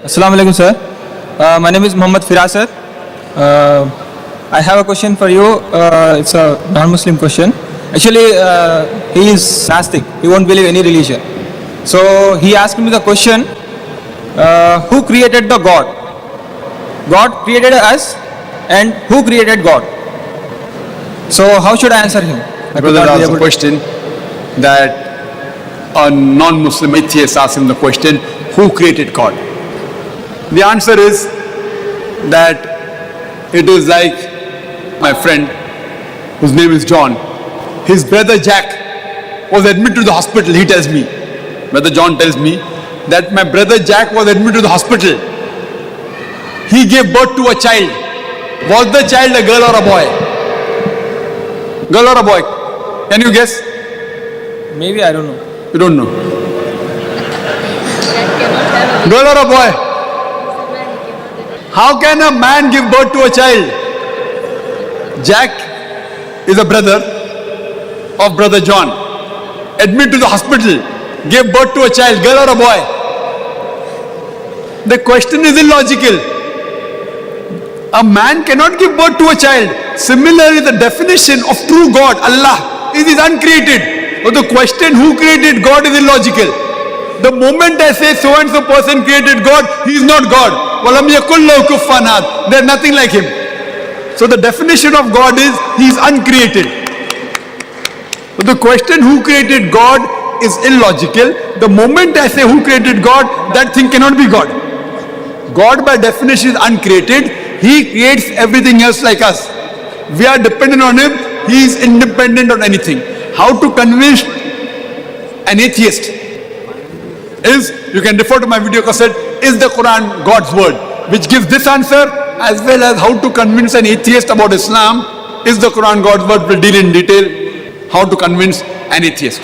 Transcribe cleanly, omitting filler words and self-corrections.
Assalamu alaikum, sir. My name is Muhammad Firasat. I have a question for you. It's a non-Muslim question. Actually, he is Nastic. He won't believe any religion. So he asked me the question, who created the God? God created us, and who created God? So how should I answer him? I could Brother not be asked able a to- question that a non-Muslim atheist asked him the question, who created God? The answer is that it is like my friend, whose name is John. His brother Jack was admitted to the hospital, he tells me. Brother John tells me that my brother Jack was admitted to the hospital. He gave birth to a child. Was the child a girl or a boy? Girl or a boy? Can you guess? Maybe, I don't know. You don't know. Girl or a boy? How can a man give birth to a child? Jack is a brother of brother John. Admitted to the hospital, gave birth to a child, girl or a boy? The question is illogical. A man cannot give birth to a child. Similarly, the definition of true God, Allah, is uncreated. But the question who created God is illogical. The moment I say so and so person created God, he is not God. وَلَمْ يَكُنْ لَهُ كُفُوًا أَحَدٌ. There is nothing like him. So the definition of God is he is uncreated. But the question who created God is illogical. The moment I say who created God, that thing cannot be God. God by definition is uncreated. He creates everything else like us. We are dependent on him. He is independent on anything. How to convince an atheist is, you can refer to my video cassette, is the Quran God's word, which gives this answer, as well as how to convince an atheist about Islam. Is the Quran God's word? Will deal in detail how to convince an atheist.